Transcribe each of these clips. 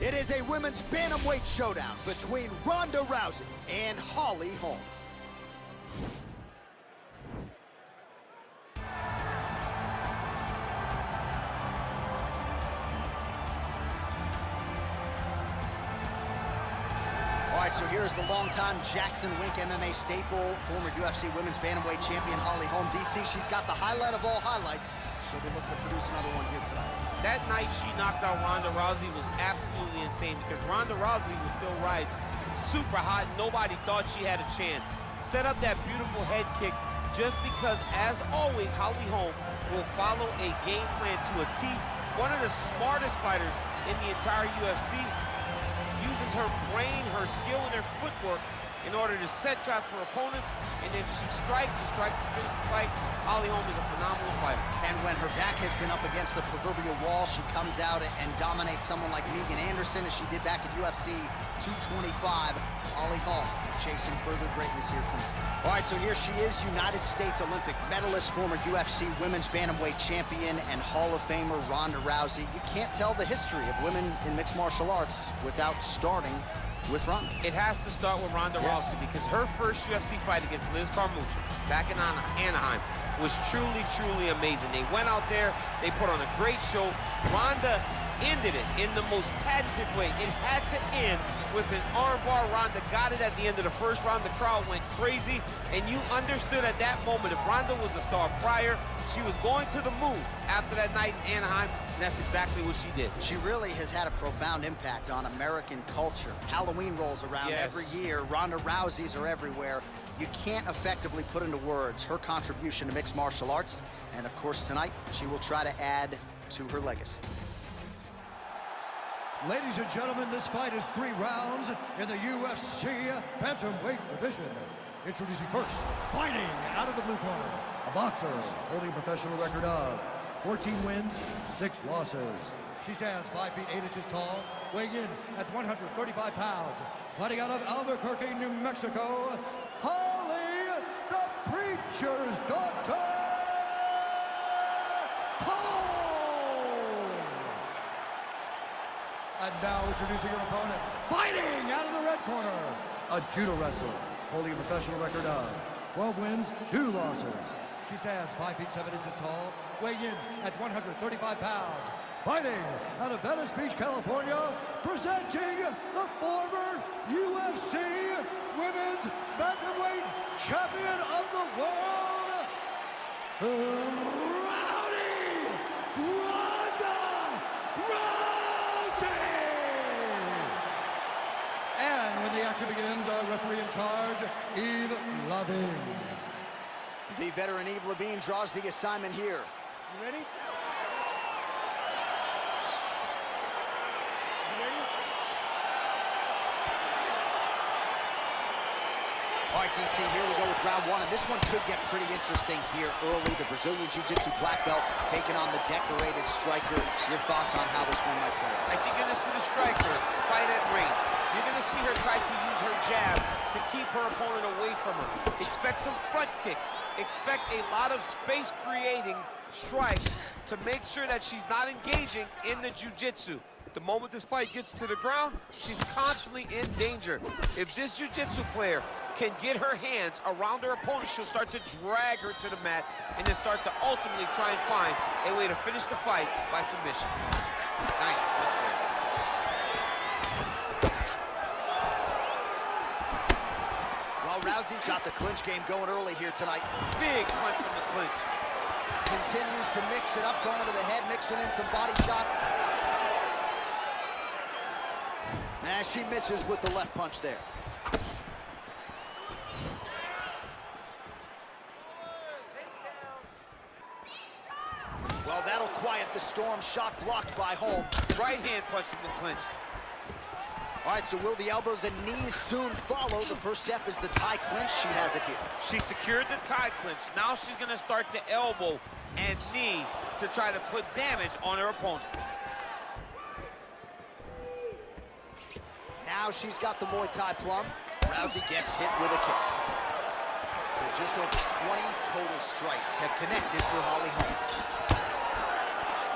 It is a women's bantamweight showdown between Ronda Rousey and Holm. All right, so here's the longtime Jackson Wink MMA staple, former UFC women's bantamweight champion Holm. DC, she's got the highlight of all highlights. She'll be looking to produce another one here tonight. That night she knocked out Ronda Rousey was absolutely insane because Ronda Rousey was still riding super hot. Nobody thought she had a chance. Set up that beautiful head kick just because, as always, Holm will follow a game plan to a T. One of the smartest fighters in the entire UFC. Uses her brain, her skill, and her footwork in order to set shots for opponents, and then she strikes and strikes to finish the fight. Holm is a phenomenal fighter. And when her back has been up against the proverbial wall, she comes out and dominates someone like Megan Anderson, as she did back at UFC 225. Holm chasing further greatness here tonight. All right, so here she is, United States Olympic medalist, former UFC women's bantamweight champion, and Hall of Famer Ronda Rousey. You can't tell the history of women in mixed martial arts without starting with Ronda. It has to start with Ronda Rousey because her first UFC fight against Liz Carmouche back in Anaheim was truly, truly amazing. They went out there, they put on a great show. Ronda ended it in the most patented way. It had to end with an armbar. Ronda got it at the end of the first round. The crowd went crazy, and you understood at that moment if Ronda was a star prior, she was going to the moon after that night in Anaheim, and that's exactly what she did. She really has had a profound impact on American culture. Halloween rolls around every year. Ronda Rouseys are everywhere. You can't effectively put into words her contribution to mixed martial arts, and of course tonight she will try to add to her legacy. Ladies and gentlemen, this fight is 3 rounds in the UFC bantamweight division. Introducing first, fighting out of the blue corner, a boxer holding a professional record of 14 wins, 6 losses. She stands 5 feet 8 inches tall, weighing in at 135 pounds. Fighting out of Albuquerque, New Mexico, Holly, the Preacher's daughter, Holm! And now introducing her opponent, fighting out of the red corner, a judo wrestler, holding a professional record of 12 wins, 2 losses. She stands 5 feet 7 inches tall, weighing in at 135 pounds. Fighting out of Venice Beach, California, presenting the former UFC Women's Bantamweight Champion of the World, Rowdy Ronda Rousey! And when the action begins, our referee in charge, Eve Levine. The veteran Eve Levine draws the assignment here. You ready? All right, DC, here we go with round 1, and this one could get pretty interesting here early. The Brazilian Jiu-Jitsu black belt taking on the decorated striker. Your thoughts on how this one might play out? I think you're going to see the striker fight at range. You're going to see her try to use her jab to keep her opponent away from her. Expect some front kicks. Expect a lot of space-creating strikes to make sure that she's not engaging in the jiu-jitsu. The moment this fight gets to the ground, she's constantly in danger. If this jiu-jitsu player can get her hands around her opponent, she'll start to drag her to the mat and then start to ultimately try and find a way to finish the fight by submission. Nice punch there. Well, Rousey's got the clinch game going early here tonight. Big punch from the clinch. Continues to mix it up, going to the head, mixing in some body shots. And she misses with the left punch there. Well, that'll quiet the storm. Shot blocked by Holm. Right hand punch from the clinch. All right, so will the elbows and knees soon follow? The first step is the tie clinch. She has it here. She secured the tie clinch. Now she's going to start to elbow and knee to try to put damage on her opponent. Now she's got the Muay Thai plum. Rousey gets hit with a kick. So just over 20 total strikes have connected for Holm.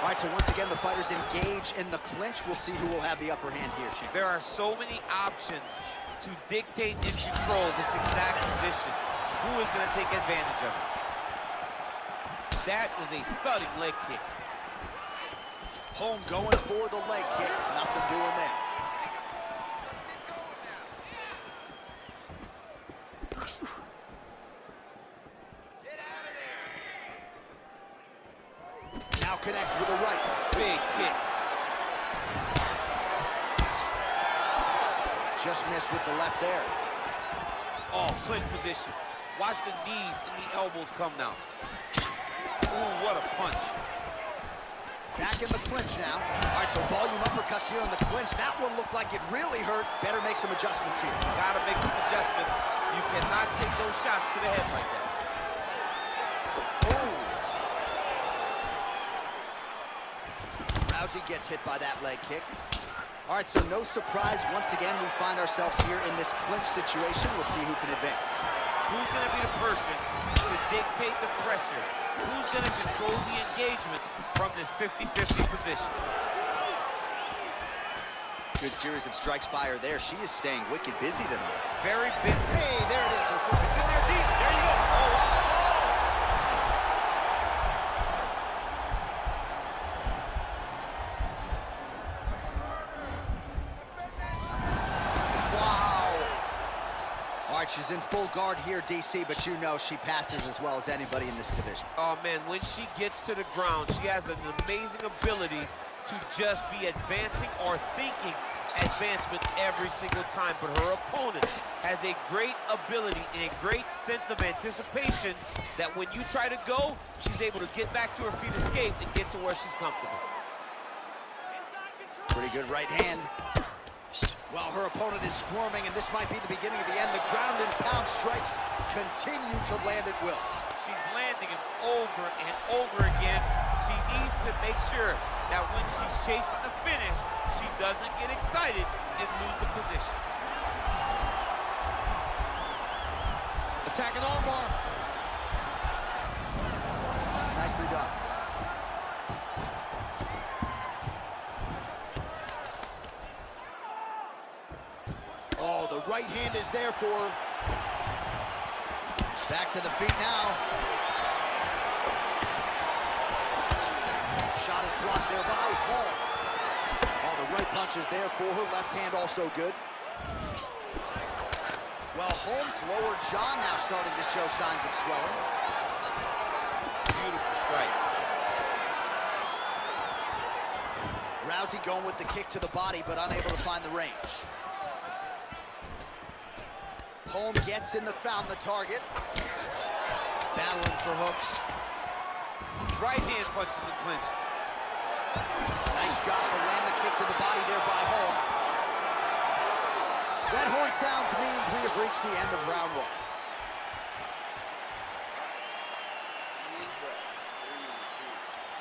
All right, so once again, the fighters engage in the clinch. We'll see who will have the upper hand here, champ. There are so many options to dictate and control this exact position. Who is going to take advantage of it? That was a thudding leg kick. Holm going for the leg kick. Nothing doing there. Now connects with a right. Big kick. Just missed with the left there. Oh, clinch position. Watch the knees and the elbows come now. Ooh, what a punch. Back in the clinch now. All right, so volume uppercuts here in the clinch. That one looked like it really hurt. Better make some adjustments here. Gotta make some adjustments. You cannot take those shots to the head like that. Ooh. Rousey gets hit by that leg kick. All right, so no surprise. Once again, we find ourselves here in this clinch situation. We'll see who can advance. Who's going to be the person to dictate the pressure? Who's going to control the engagements from this 50-50 position? Good series of strikes by her there. She is staying wicked busy tonight. Very big. Hey, there it is. Her foot. It's in there deep. There you go. Oh, wow. She's in full guard here, DC, but you know she passes as well as anybody in this division. Oh, man, when she gets to the ground, she has an amazing ability to just be advancing or thinking advancement every single time. But her opponent has a great ability and a great sense of anticipation that when you try to go, she's able to get back to her feet, escape, and get to where she's comfortable. Pretty good right hand. Well, her opponent is squirming, and this might be the beginning of the end. The ground and pound strikes continue to land at will. She's landing them over and over again. She needs to make sure that when she's chasing the finish, she doesn't get excited and lose the position. Attacking armbar. Nicely done. Oh, the right hand is there for her. Back to the feet now. Shot is blocked there by Holm. Oh, the right punch is there for her. Left hand also good. Well, Holm's lower jaw now starting to show signs of swelling. Beautiful strike. Rousey going with the kick to the body, but unable to find the range. Holm gets in found the target. Battling for hooks. Right hand punch in the clinch. Nice job to land the kick to the body there by Holm. That horn sounds means we have reached the end of round one.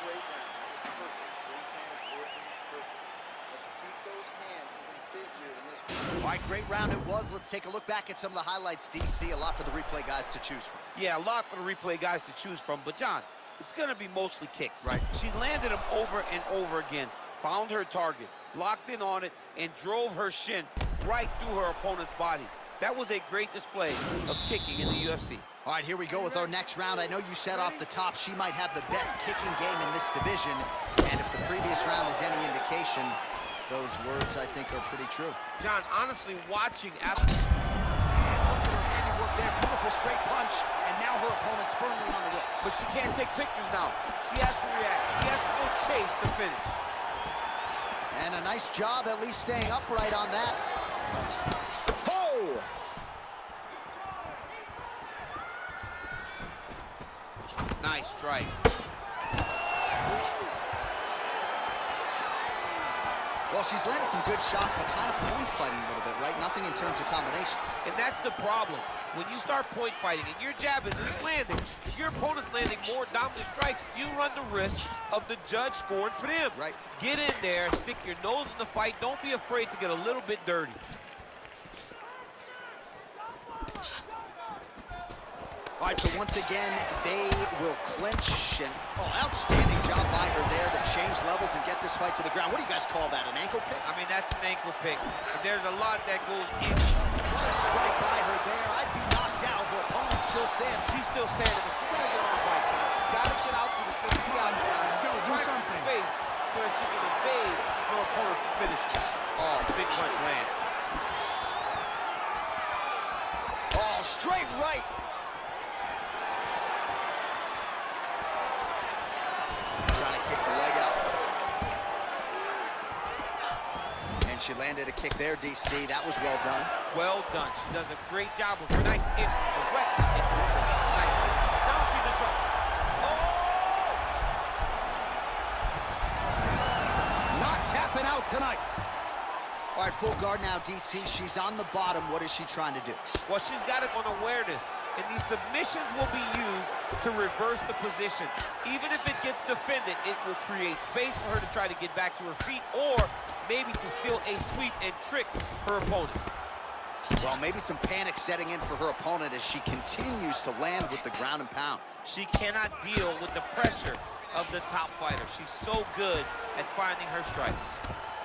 Great round. That was perfect. Game plan is working perfect. Let's keep those hands even busier in this one. All right, great round it was. Let's take a look back at some of the highlights, DC. A lot for the replay guys to choose from. Yeah, a lot for the replay guys to choose from. But, John, it's going to be mostly kicks. Right. She landed them over and over again, found her target, locked in on it, and drove her shin right through her opponent's body. That was a great display of kicking in the UFC. All right, here we go with our next round. I know you said off the top she might have the best kicking game in this division. And if the previous round is any indication, those words, I think, are pretty true. John, honestly, watching after... And look at her handiwork there. Beautiful straight punch. And now her opponent's firmly on the ropes. But she can't take pictures now. She has to react. She has to go chase the finish. And a nice job at least staying upright on that. Oh! Nice strike. Well, she's landed some good shots, but kind of point fighting a little bit, right? Nothing in terms of combinations. And that's the problem. When you start point fighting and you're jabbing and it's landing, if your opponent's landing more dominant strikes, you run the risk of the judge scoring for them. Right. Get in there, stick your nose in the fight. Don't be afraid to get a little bit dirty. All right, so once again, they will clinch. And outstanding job by her there to change levels and get this fight to the ground. What do you guys call that, an ankle pick? I mean, that's an ankle pick. There's a lot that goes in. What a strike by her there. I'd be knocked out. Her opponent still stands. She's still standing, but she gotta get on the right. She gotta get out to the center. Let's go, do something. Space so that she can evade her opponent's finishes. Oh, big punch land. Oh, straight right. Trying to kick the leg out. And she landed a kick there, DC. That was well done. Well done. She does a great job with her nice entry, direct entry. Nice. Now she's in trouble. Not tapping out tonight. All right, full guard now, DC. She's on the bottom. What is she trying to do? Well, she's got it on awareness, and these submissions will be used to reverse the position. Even if it gets defended, it will create space for her to try to get back to her feet, or maybe to steal a sweep and trick her opponent. Well, maybe some panic setting in for her opponent as she continues to land with the ground and pound. She cannot deal with the pressure of the top fighter. She's so good at finding her strikes.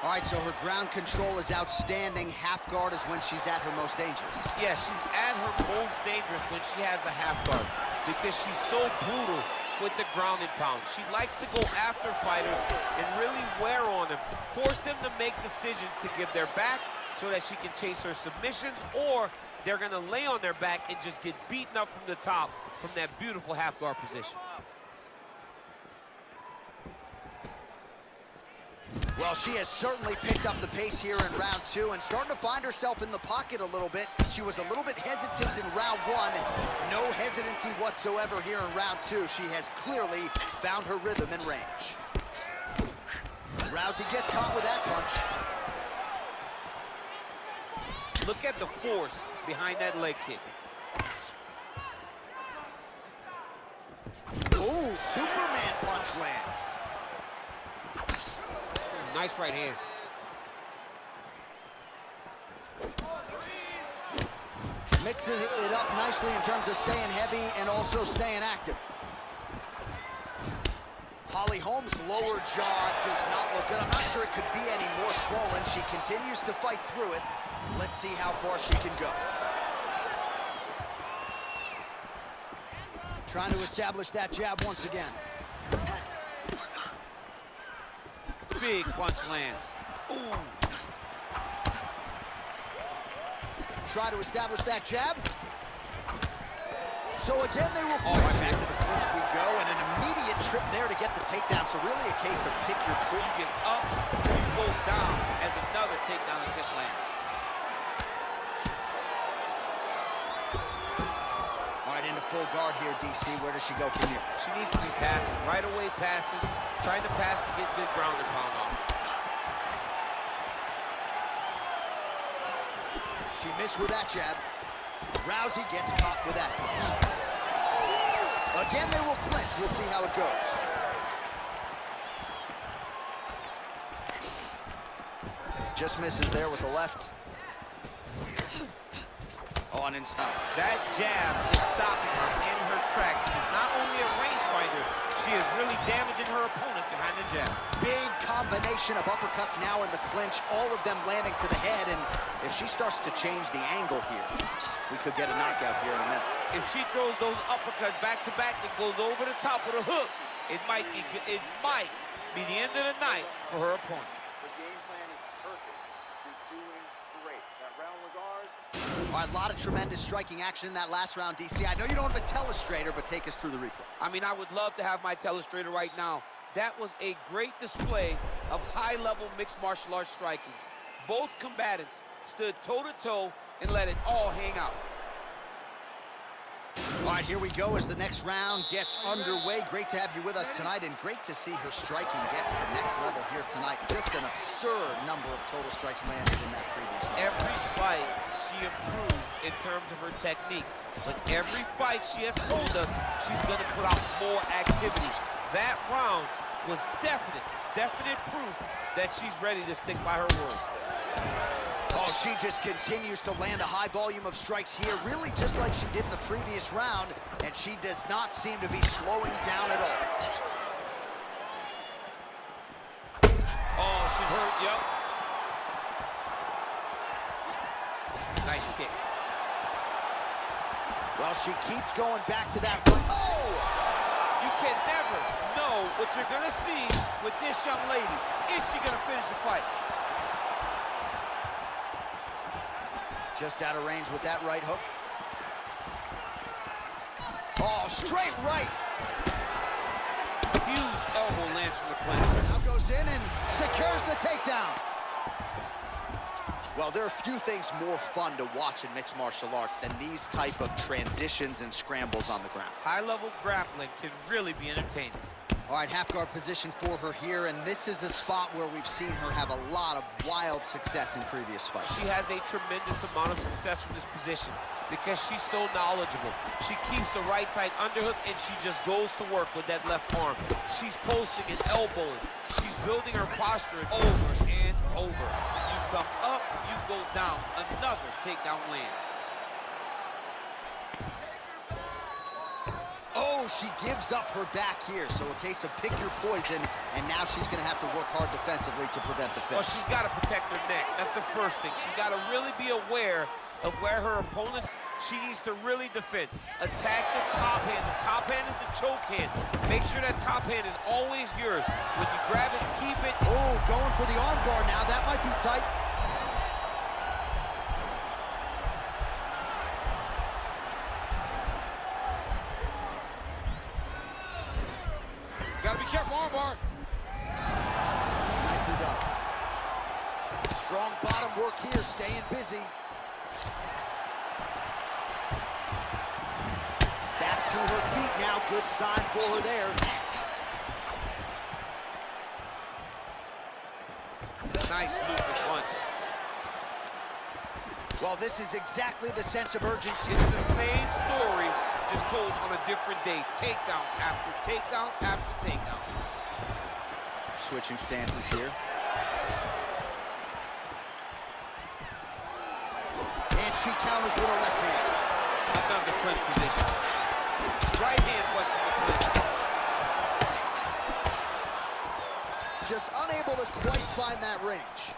All right, so her ground control is outstanding. Half guard is when she's at her most dangerous. Yeah, she's at her most dangerous when she has a half guard because she's so brutal with the ground and pound. She likes to go after fighters and really wear on them, force them to make decisions to give their backs so that she can chase her submissions, or they're gonna lay on their back and just get beaten up from the top from that beautiful half guard position. Well, she has certainly picked up the pace here in round 2 and starting to find herself in the pocket a little bit. She was a little bit hesitant in round 1. No hesitancy whatsoever here in round 2. She has clearly found her rhythm and range. Rousey gets caught with that punch. Look at the force behind that leg kick. Ooh, Superman punch lands. Nice right hand. Mixes it up nicely in terms of staying heavy and also staying active. Holly Holm's lower jaw does not look good. I'm not sure it could be any more swollen. She continues to fight through it. Let's see how far she can go. Trying to establish that jab once again. Big punch land. Ooh. Try to establish that jab. So again, they will clinch. Right back to the clinch we go, and an immediate trip there to get the takedown. So really a case of pick your poison. You get up, you go down as another takedown attempt lands. All right, into full guard here, DC. Where does she go from here? She needs to be passing, right away passing, trying to pass to get good ground and pound off. She missed with that jab. Rousey gets caught with that punch. Again, they will clinch. We'll see how it goes. Just misses there with the left. Oh, and in stop. That jab is stopping her in her tracks. It's not only a rangefinder, she is really damaging her opponent behind the jab. Big combination of uppercuts now in the clinch, all of them landing to the head, and if she starts to change the angle here, we could get a knockout here in a minute. If she throws those uppercuts back to back and goes over the top with a hook, it might be the end of the night for her opponent. The game plan is perfect. You're doing great. That round was ours. All right, a lot of tremendous striking action in that last round, DC. I know you don't have a telestrator, but take us through the replay. I mean, I would love to have my telestrator right now. That was a great display of high-level mixed martial arts striking. Both combatants stood toe-to-toe and let it all hang out. All right, here we go as the next round gets underway. Great to have you with us tonight, and great to see her striking get to the next level here tonight. Just an absurd number of total strikes landed in that previous round. Every fight, she improved in terms of her technique. But every fight she has told us she's going to put out more activity. That round was definite proof that she's ready to stick by her word. Oh, She just continues to land a high volume of strikes here, really just like she did in the previous round, and she does not seem to be slowing down at all. Oh, she's hurt, yep. Nice kick. Well, she keeps going back to that one. Oh! You can never know what you're gonna see with this young lady. Is she gonna finish the fight? Just out of range with that right hook. Oh, straight right. Huge elbow lands from the clinch. Now goes in and secures the takedown. Well, there are few things more fun to watch in mixed martial arts than these type of transitions and scrambles on the ground. High-level grappling can really be entertaining. All right, half guard position for her here, and this is a spot where we've seen her have a lot of wild success in previous fights. She has a tremendous amount of success from this position because she's so knowledgeable. She keeps the right side underhook, and she just goes to work with that left arm. She's posting and elbowing. She's building her posture over and over. You come up, you go down. Another takedown land. Oh, she gives up her back here, so a case of pick your poison, and now she's going to have to work hard defensively to prevent the finish. Well, she's got to protect her neck. That's the first thing. She's got to really be aware of where her opponent. She needs to really defend. Attack the top hand. The top hand is the choke hand. Make sure that top hand is always yours. When you grab it, keep it. Oh, going for the arm bar now. That might be tight. Gotta be careful, armbar. Nicely done. Strong bottom work here, staying busy. Back to her feet now, good sign for her there. Nice movement punch. Well, this is exactly the sense of urgency. It's the same story, just told on a different day. Takedown after takedown after takedown. Switching stances here. And she counters with her left hand. Another clinch position. Right hand punch in the clinch. Just unable to quite find that range.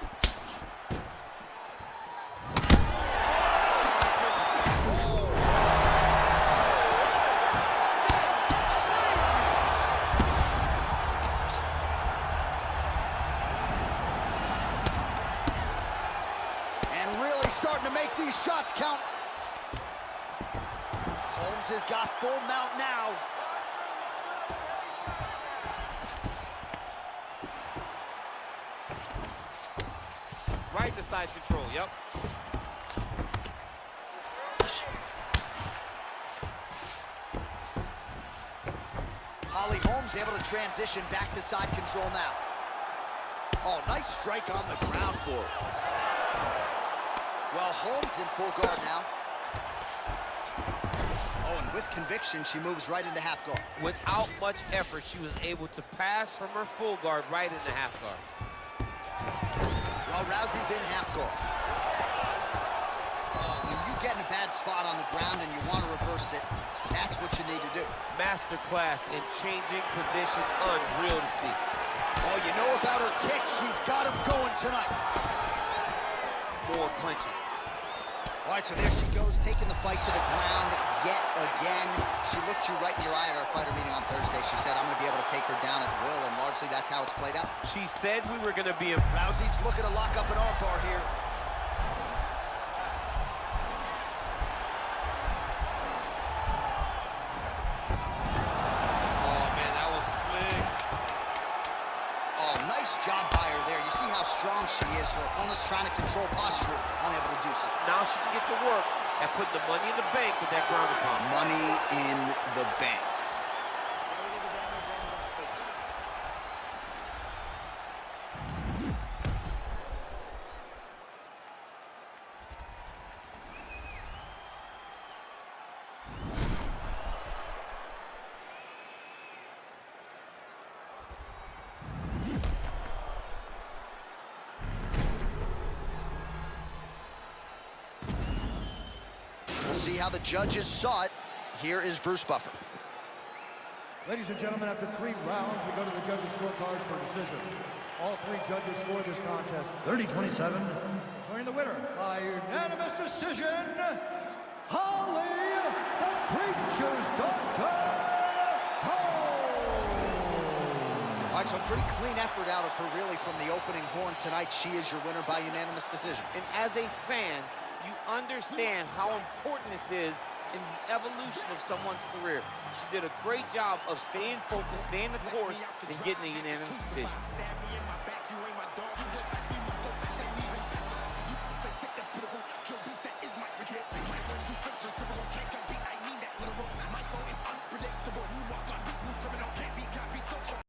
Starting to make these shots count. Holmes has got full mount now. Right to side control, yep. Holly Holmes able to transition back to side control now. Oh, nice strike on the ground for her. Well, Holmes in full guard now. Oh, and with conviction, she moves right into half guard. Without much effort, she was able to pass from her full guard right into half guard. Well, Rousey's in half guard. When you get in a bad spot on the ground and you want to reverse it, that's what you need to do. Masterclass in changing position, unreal to see. Oh, you know about her kick. She's got him going tonight. More clinching. All right, so there she goes, taking the fight to the ground yet again. She looked you right in your eye at our fighter meeting on Thursday. She said, I'm going to be able to take her down at will, and largely that's how it's played out. She said we were going to be in... Rousey's looking to lock up an armbar here. Oh, man, that was slick. Oh, nice job by her there. You see how strong she is. Her opponent's trying to control posture, unable to do so. Now she can get to work and put the money in the bank with that ground and pound. Money in the bank. see how the judges saw it. Here is Bruce Buffer. Ladies and gentlemen, after 3 rounds, we go to the judges' scorecards for a decision. All 3 judges scored this contest 30-27. Declaring the winner by unanimous decision, Holly, the Preacher's Daughter, Holm. All right, so a pretty clean effort out of her, really, from the opening horn tonight. She is your winner by unanimous decision. And as a fan, you understand how important this is in the evolution of someone's career. She did a great job of staying focused, staying the course, and getting a unanimous decision.